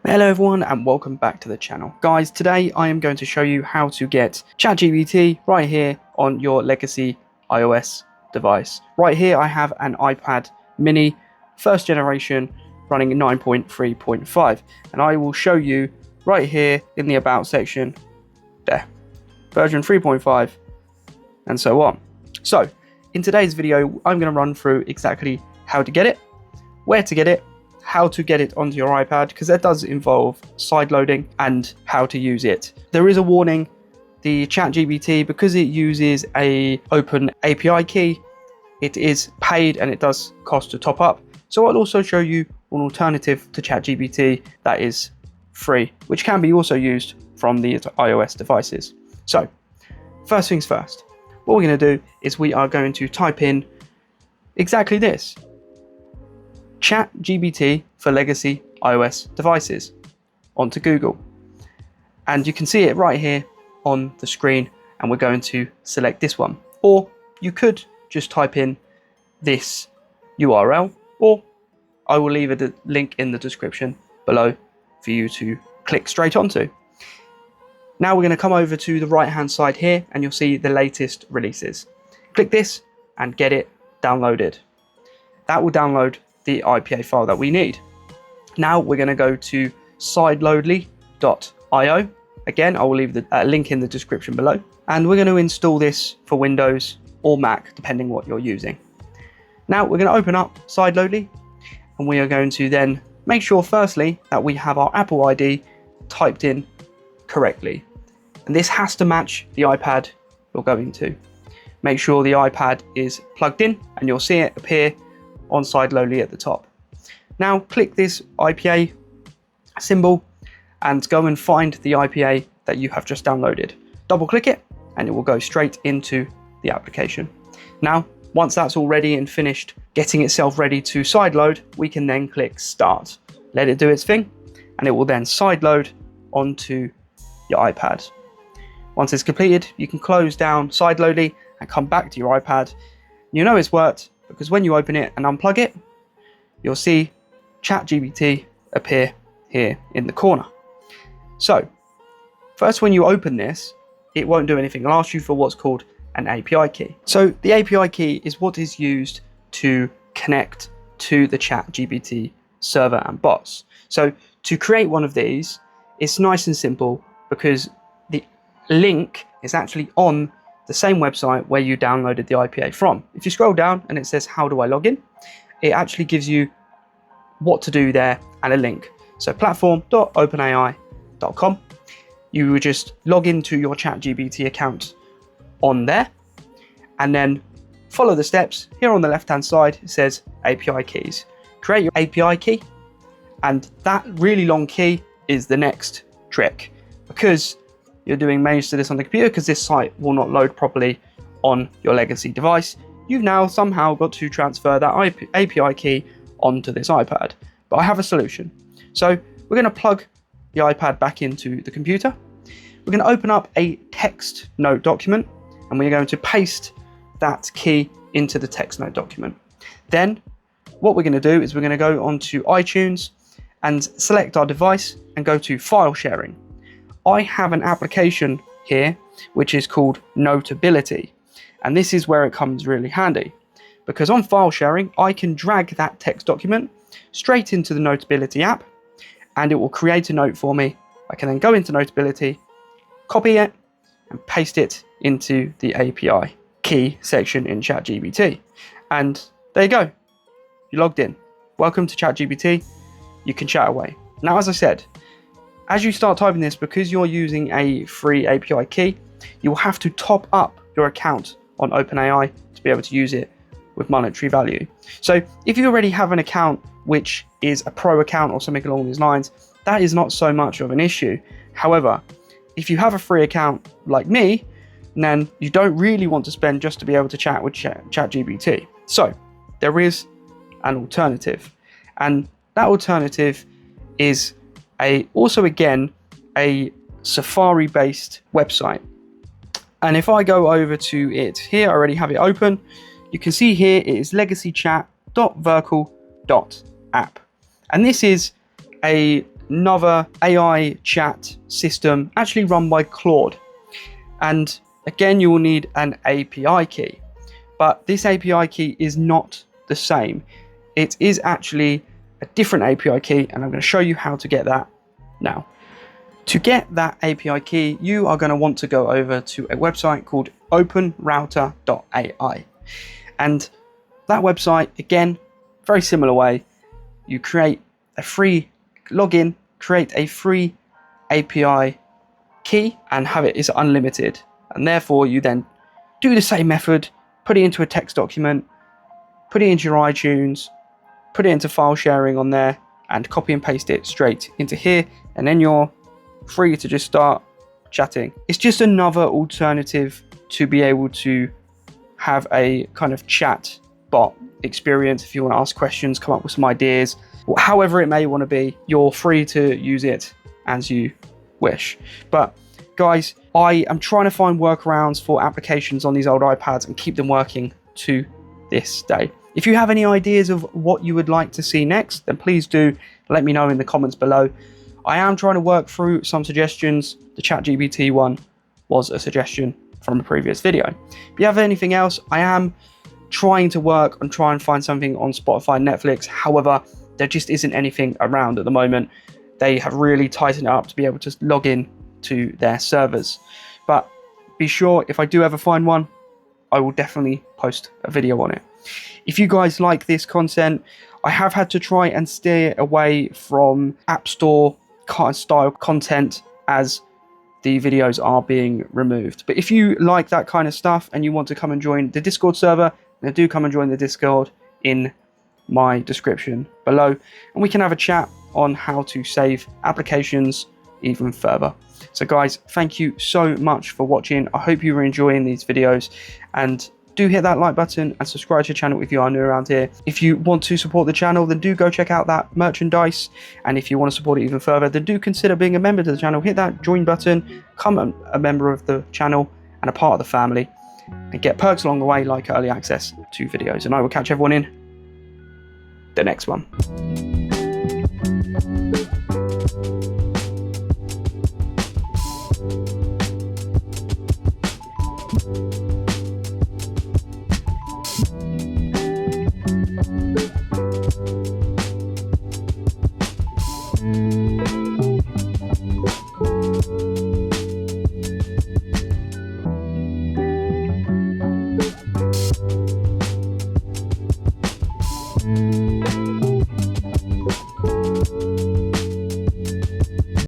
Hello everyone and welcome back to the channel. Guys, today I am going to show you how to get ChatGPT right here on your legacy iOS device. Right here I have an iPad mini, first generation, running 9.3.5, and I will show you right here in the about section, there, version 3.5 and so on. So in today's video I'm going to run through exactly how to get it, where to get it, how to get it onto your iPad, because that does involve sideloading, and how to use it. There is a warning, the ChatGPT, because it uses a open API key, it is paid and it does cost to top up. So I'll also show you an alternative to ChatGPT that is free, which can be also used from the iOS devices. So first things first, what we're going to do is we are going to type in exactly this: ChatGPT for legacy iOS devices onto Google, and you can see it right here on the screen, and we're going to select this one. Or you could just type in this URL, or I will leave a link in the description below for you to click straight onto. Now we're going to come over to the right hand side here and you'll see the latest releases. Click this and get it downloaded. That will download the IPA file that we need. Now we're going to go to Sideloadly.io. Again, I will leave the link in the description below, and we're going to install this for Windows or Mac depending what you're using. Now we're going to open up Sideloadly, and we are going to then make sure firstly that we have our Apple ID typed in correctly, and this has to match the iPad you're going to. Make sure the iPad is plugged in and you'll see it appear on Sideloadly at the top. Now click this IPA symbol and go and find the IPA that you have just downloaded. Double click it and it will go straight into the application. Now once that's all ready and finished getting itself ready to sideload, we can then click start. Let it do its thing and it will then sideload onto your iPad. Once it's completed, you can close down Sideloadly and come back to your iPad. You know it's worked because when you open it and unplug it, you'll see ChatGPT appear here in the corner. So first, when you open this, it won't do anything. It'll ask you for what's called an API key. So the API key is what is used to connect to the ChatGPT server and bots. So to create one of these, it's nice and simple because the link is actually on the same website where you downloaded the IPA from. If you scroll down and it says how do I log in, it actually gives you what to do there and a link. So platform.openai.com. You would just log into your ChatGPT account on there and then follow the steps. Here on the left hand side it says API keys. Create your API key, and that really long key is the next trick, because you're doing most of this on the computer, because this site will not load properly on your legacy device. You've now somehow got to transfer that API key onto this iPad. But I have a solution. So we're going to plug the iPad back into the computer. We're going to open up a text note document and we're going to paste that key into the text note document. Then what we're going to do is we're going to go onto iTunes and select our device and go to file sharing. I have an application here which is called Notability, and this is where it comes really handy, because on file sharing I can drag that text document straight into the Notability app and it will create a note for me. I can then go into Notability, copy it and paste it into the API key section in ChatGPT, and there you go, you logged in. Welcome to ChatGPT. You can chat away. Now, as I said, as you start typing this, because you're using a free API key, you will have to top up your account on OpenAI to be able to use it with monetary value. So if you already have an account which is a pro account or something along these lines, that is not so much of an issue. However, if you have a free account like me, then you don't really want to spend just to be able to chat with ChatGPT. So there is an alternative, and that alternative is also again a Safari based website. And if I go over to it here, I already have it open. You can see here it is legacychat.verkle.app, and this is a another AI chat system actually run by Claude. And again, you will need an API key, but this API key is not the same. It is actually a different API key, and I'm going to show you how to get that now. To get that API key, you are going to want to go over to a website called openrouter.ai. And that website, again, very similar way, you create a free login, create a free API key, and have it is unlimited. And therefore, you then do the same method, put it into a text document, put it into your iTunes, put it into file sharing on there, and copy and paste it straight into here, and then you're free to just start chatting. It's just another alternative to be able to have a kind of chat bot experience. If you want to ask questions, come up with some ideas, or however it may want to be, you're free to use it as you wish. But guys, I am trying to find workarounds for applications on these old iPads and keep them working to this day. If you have any ideas of what you would like to see next, then please do let me know in the comments below. I am trying to work through some suggestions. The ChatGPT one was a suggestion from a previous video. If you have anything else, I am trying to work and try and find something on Spotify, Netflix. However, there just isn't anything around at the moment. They have really tightened it up to be able to log in to their servers. But be sure, if I do ever find one, I will definitely post a video on it. If you guys like this content, I have had to try and steer away from App Store style content as the videos are being removed. But if you like that kind of stuff and you want to come and join the Discord server, then do come and join the Discord in my description below, and we can have a chat on how to save applications even further. So guys, thank you so much for watching. I hope you were enjoying these videos, and do hit that like button and subscribe to the channel if you are new around here. If you want to support the channel, then do go check out that merchandise. And if you want to support it even further, then do consider being a member to the channel. Hit that join button, become a member of the channel and a part of the family, and get perks along the way like early access to videos. And I will catch everyone in the next one.